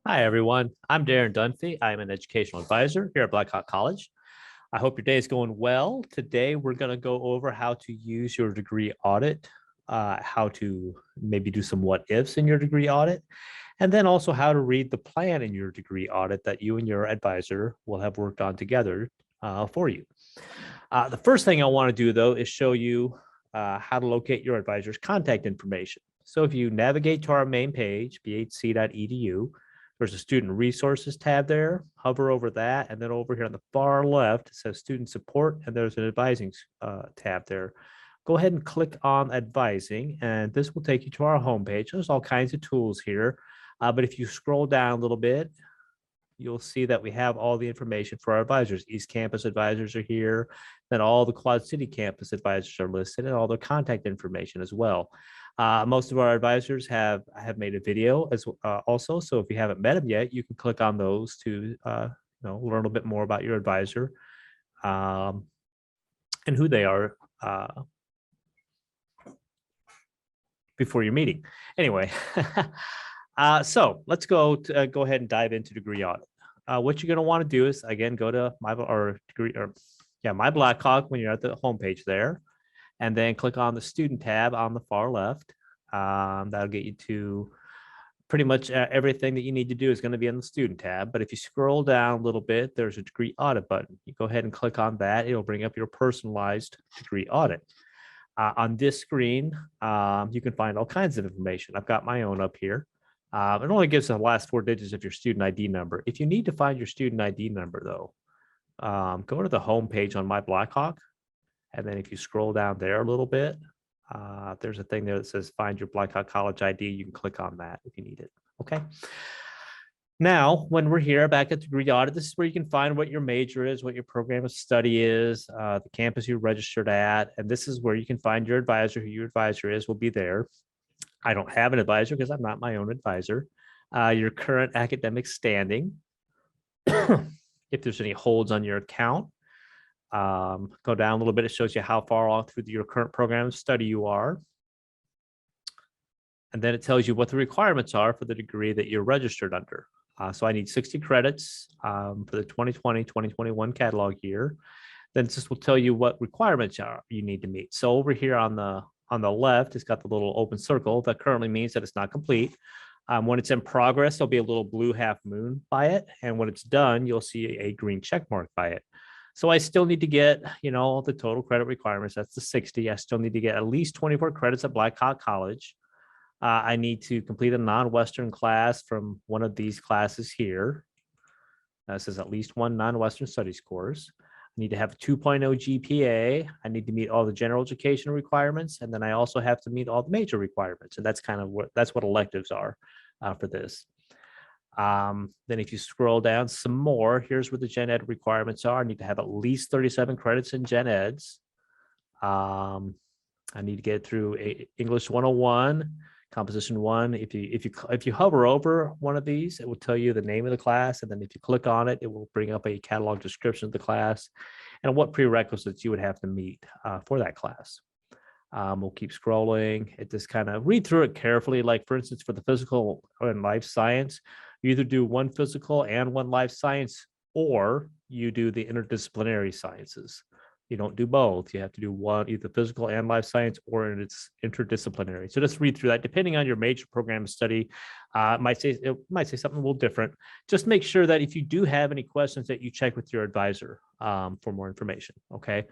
Hi, everyone. I'm Darren Dunphy. I'm an educational advisor here at Blackhawk College. I hope your day is going well. Today, we're going to go over how to use your degree audit, how to maybe do some what ifs in your degree audit, and then also how to read the plan in your degree audit that you and your advisor will have worked on together for you. The first thing I want to do, though, is show you how to locate your advisor's contact information. So if you navigate to our main page, bhc.edu, there's a student resources tab there. Hover over that, and then over here on the far left, it says student support, and there's an advising tab there. Go ahead and click on advising, and this will take you to our homepage. There's all kinds of tools here, but if you scroll down a little bit, you'll see that we have all the information for our advisors. East Campus advisors are here. Then all the Quad City campus advisors are listed and all their contact information as well. Most of our advisors have made a video as also. So if you haven't met them yet, you can click on those to learn a little bit more about your advisor and who they are before your meeting. Anyway. So let's go ahead and dive into degree audit. What you're going to want to do is, again, go to my Blackhawk when you're at the homepage there, and then click on the student tab on the far left. That'll get you to pretty much everything that you need to do is going to be on the student tab. But if you scroll down a little bit, there's a degree audit button. You go ahead and click on that. It'll bring up your personalized degree audit. On this screen, you can find all kinds of information. I've got my own up here. It only gives the last 4 digits of your student ID number. If you need to find your student ID number, though, go to the home page on My Blackhawk. And then if you scroll down there a little bit, there's a thing there that says Find Your Blackhawk College ID. You can click on that if you need it. Okay. Now, when we're here back at Degree Audit, this is where you can find what your major is, what your program of study is, the campus you registered at. And this is where you can find your advisor. Who your advisor is will be there. I don't have an advisor because I'm not my own advisor. Your current academic standing. If there's any holds on your account, go down a little bit. It shows you how far off through your current program of study you are. And then it tells you what the requirements are for the degree that you're registered under. So I need 60 credits for the 2020-2021 catalog year. Then this will tell you what requirements you need to meet. So over here on the left, it's got the little open circle. That currently means that it's not complete. When it's in progress, there'll be a little blue half moon by it. And when it's done, you'll see a green check mark by it. So I still need to get, the total credit requirements. That's the 60. I still need to get at least 24 credits at Blackhawk College. I need to complete a non-Western class from one of these classes here. This is at least one non-Western studies course. I need to have a 2.0 GPA. I need to meet all the general education requirements. And then I also have to meet all the major requirements. And that's kind of what electives are for this. Then if you scroll down some more, here's where the gen ed requirements are. I need to have at least 37 credits in gen eds. I need to get through English 101, Composition 1. If you hover over one of these, it will tell you the name of the class. And then if you click on it, it will bring up a catalog description of the class and what prerequisites you would have to meet for that class. We'll keep scrolling. It just kind of read through it carefully. Like, for instance, for the physical and life science, you either do one physical and one life science, or you do the interdisciplinary sciences. You don't do both. You have to do one, either physical and life science, or it's interdisciplinary. So just read through that. Depending on your major program of study, it might say something a little different. Just make sure that if you do have any questions, that you check with your advisor for more information. Okay.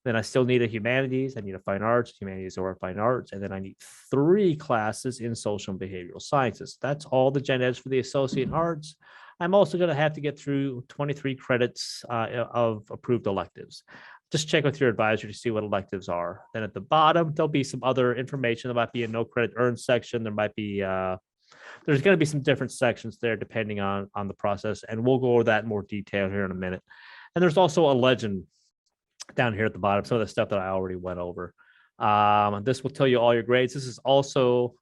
Then I still need a humanities. I need a fine arts, humanities or fine arts. And then I need 3 classes in social and behavioral sciences. That's all the gen eds for the associate in arts. I'm also going to have to get through 23 credits of approved electives. Just check with your advisor to see what electives are. Then at the bottom, there'll be some other information. There might be a no credit earned section. There might be, there's going to be some different sections there depending on the process. And we'll go over that in more detail here in a minute. And there's also a legend down here at the bottom, some of the stuff that I already went over. This will tell you all your grades. This is also,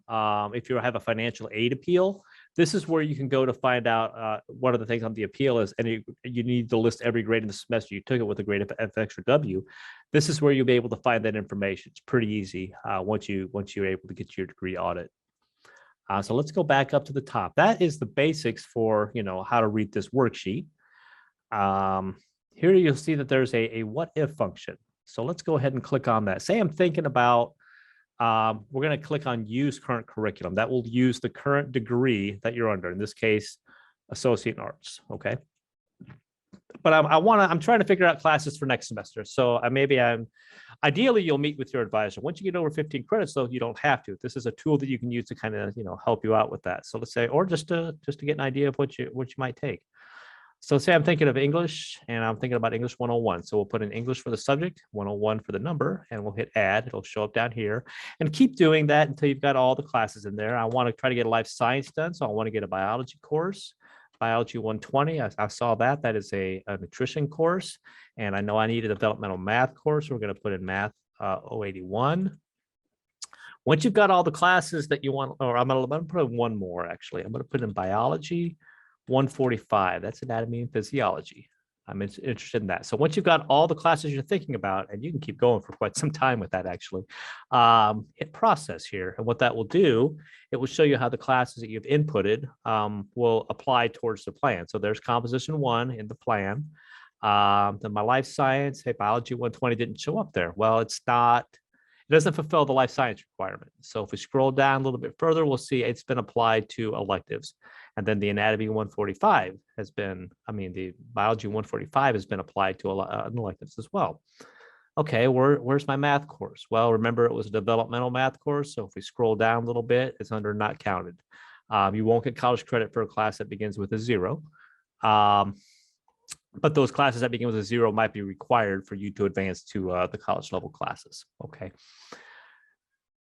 if you have a financial aid appeal, this is where you can go to find out one of the things on the appeal is, and you need to list every grade in the semester you took it with a grade of F, X, or W. This is where you'll be able to find that information. It's pretty easy once you're able to get your degree audit. So let's go back up to the top. That is the basics for, how to read this worksheet. Here you'll see that there's a what if function. So let's go ahead and click on that. Say I'm thinking about, we're going to click on use current curriculum. That will use the current degree that you're under, in this case, associate in arts. Okay. But I'm trying to figure out classes for next semester. So ideally you'll meet with your advisor. Once you get over 15 credits though, you don't have to. This is a tool that you can use to kind of, help you out with that. So let's say, or just to get an idea of what you might take. So say I'm thinking of English and I'm thinking about English 101. So we'll put in English for the subject, 101 for the number, and we'll hit add. It'll show up down here, and keep doing that until you've got all the classes in there. I want to try to get a life science done. So I want to get a biology course, biology 120. I saw that. That is a nutrition course. And I know I need a developmental math course. We're going to put in math 081. Once you've got all the classes that you want, or I'm going to put in one more actually. I'm going to put in biology 145. That's anatomy and physiology. I'm interested in that. So once you've got all the classes you're thinking about, and you can keep going for quite some time with that actually, hit process here. And what that will do, it will show you how the classes that you've inputted will apply towards the plan. So there's composition 1 in the plan. Then my life science, hey, biology 120 didn't show up there. Well, it doesn't fulfill the life science requirement. So if we scroll down a little bit further, we'll see it's been applied to electives. And then the anatomy 145 the biology 145 has been applied to electives as well. Okay, where's my math course? Well, remember it was a developmental math course. So if we scroll down a little bit, it's under not counted. You won't get college credit for a class that begins with a 0. But those classes that begin with a 0 might be required for you to advance to the college level classes. Okay.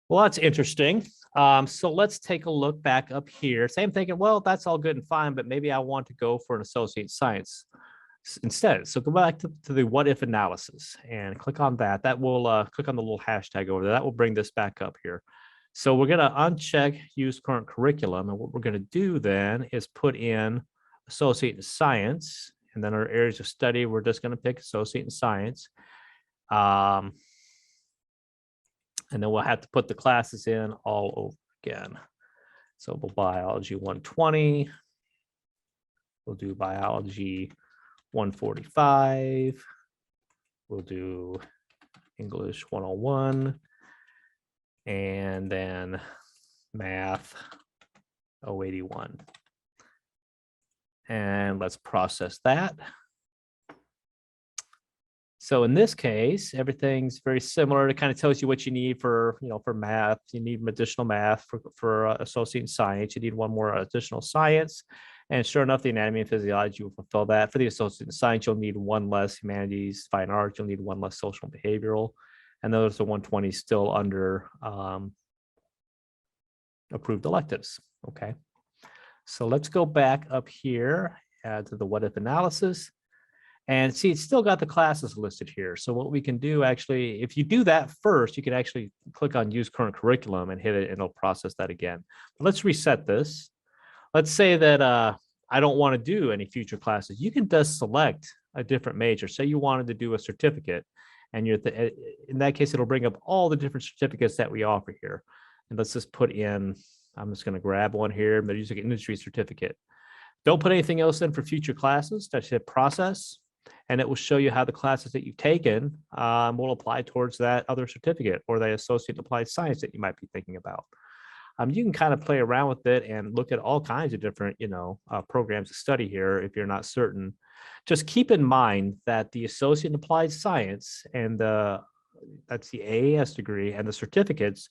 Well, that's interesting. So let's take a look back up here. Same thinking, well, that's all good and fine, but maybe I want to go for an associate in science instead. So go back to the what if analysis and click on that. That will click on the little hashtag over there. That will bring this back up here. So we're going to uncheck use current curriculum. And what we're going to do then is put in associate in science. And then our areas of study, we're just going to pick associate in science. And then we'll have to put the classes in all over again. So we'll biology 120. We'll do biology 145. We'll do English 101. And then math 081. And let's process that. So in this case, everything's very similar. It kind of tells you what you need for math. You need additional math for associate in science. You need one more additional science. And sure enough, the anatomy and physiology will fulfill that. For the associate in science, you'll need one less humanities, fine arts. You'll need one less social and behavioral. And those are 120 still under approved electives. Okay. So let's go back up here to the what if analysis. And see, it's still got the classes listed here. So what we can do actually, if you do that first, you can actually click on use current curriculum and hit it, and it'll process that again. But let's reset this. Let's say that I don't want to do any future classes. You can just select a different major. Say you wanted to do a certificate, and in that case, it'll bring up all the different certificates that we offer here. And let's just put in, I'm just going to grab one here. I'm using an industry certificate. Don't put anything else in for future classes. Just hit process, and it will show you how the classes that you've taken will apply towards that other certificate or the associate applied science that you might be thinking about. You can kind of play around with it and look at all kinds of different, programs to study here if you're not certain. Just keep in mind that the associate in applied science and that's the AAS degree and the certificates,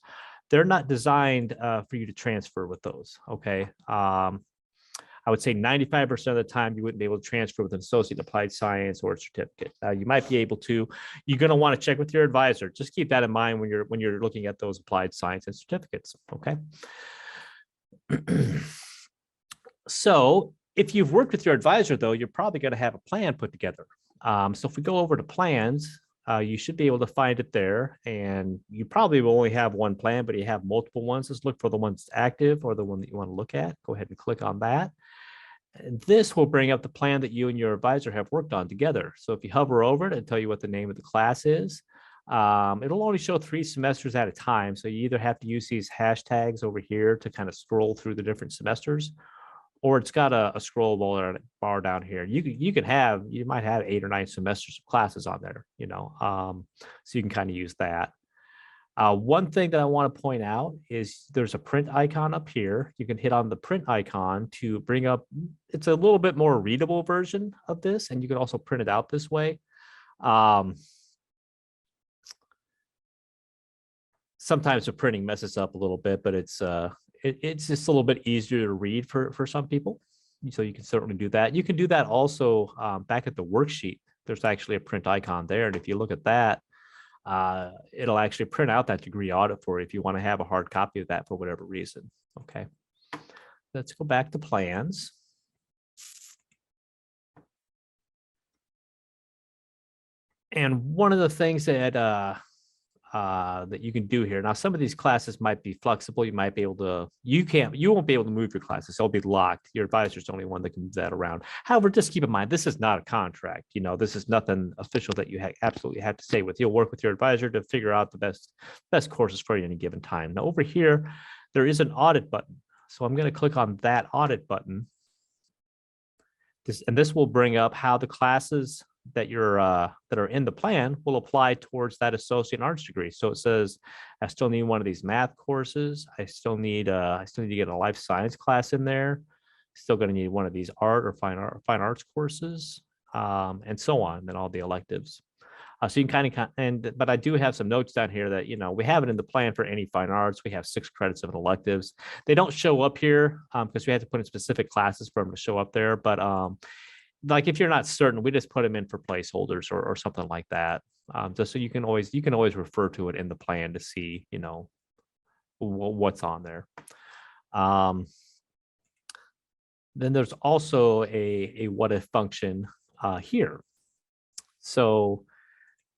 they're not designed for you to transfer with those. Okay. I would say 95% of the time you wouldn't be able to transfer with an associate in applied science or a certificate. You might be able to. You're going to want to check with your advisor. Just keep that in mind when you're looking at those applied science and certificates. Okay. So if you've worked with your advisor, though, you're probably going to have a plan put together. So if we go over to plans, you should be able to find it there, and you probably will only have one plan, but you have multiple ones. Just look for the one that's active or the one that you want to look at. Go ahead and click on that. And this will bring up the plan that you and your advisor have worked on together. So if you hover over it, it'll tell you what the name of the class is. It'll only show 3 semesters at a time. So you either have to use these hashtags over here to kind of scroll through the different semesters, or it's got a scroll bar down here. You might have 8 or 9 semesters of classes on there, so you can kind of use that. One thing that I want to point out is there's a print icon up here. You can hit on the print icon to bring up, it's a little bit more readable version of this, and you can also print it out this way. Sometimes the printing messes up a little bit, but it's just a little bit easier to read for some people. So you can certainly do that. You can do that also back at the worksheet. There's actually a print icon there. And if you look at that, it'll actually print out that degree audit for you if you want to have a hard copy of that for whatever reason. Okay, let's go back to plans. And one of the things that that you can do here. Now, some of these classes might be flexible. You might be able to, you won't be able to move your classes. They'll be locked. Your advisor's the only one that can move that around. However, just keep in mind, this is not a contract. This is nothing official that you absolutely have to stay with. You'll work with your advisor to figure out the best courses for you at any given time. Now, over here, there is an audit button. So I'm going to click on that audit button. This will bring up how the classes that are in the plan will apply towards that associate in arts degree. So it says, I still need one of these math courses. I still need to get a life science class in there. Still going to need one of these art or fine arts courses, and so on. Then all the electives. So you can but I do have some notes down here that, we have it in the plan for any fine arts. We have 6 credits of electives. They don't show up here because we have to put in specific classes for them to show up there. But like if you're not certain, we just put them in for placeholders or something like that. Just so you can always refer to it in the plan to see, what's on there. Then there's also a what if function here. So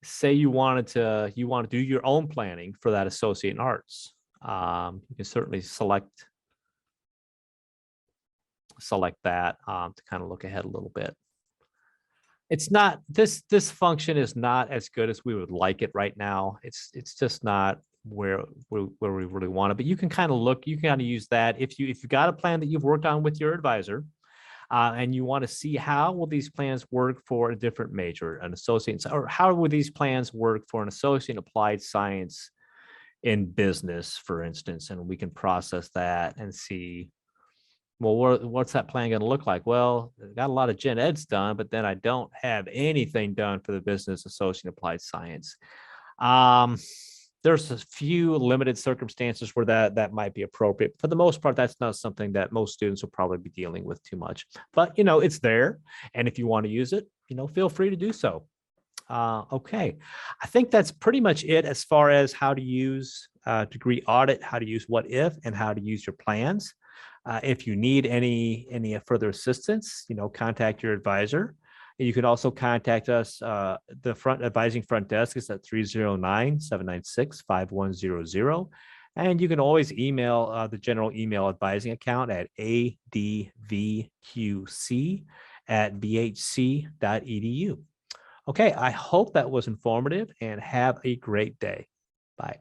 say you want to do your own planning for that associate in arts. You can certainly select that to kind of look ahead a little bit. It's not, this function is not as good as we would like it right now. It's just not where we really want it, but you can kind of use that if you've got a plan that you've worked on with your advisor, and you want to see how will these plans work for a different major, an associate, or how would these plans work for an associate in applied science in business, for instance, and we can process that and see, well, what's that plan going to look like? Well, I got a lot of gen eds done, but then I don't have anything done for the business associate applied science. There's a few limited circumstances where that might be appropriate. For the most part, that's not something that most students will probably be dealing with too much. But, it's there. And if you want to use it, feel free to do so. Okay, I think that's pretty much it as far as how to use Degree Audit, how to use What If, and how to use your plans. If you need any further assistance, contact your advisor. You can also contact us. The advising front desk is at 309-796-5100. And you can always email the general email advising account at advqc@bhc.edu. Okay, I hope that was informative, and have a great day. Bye.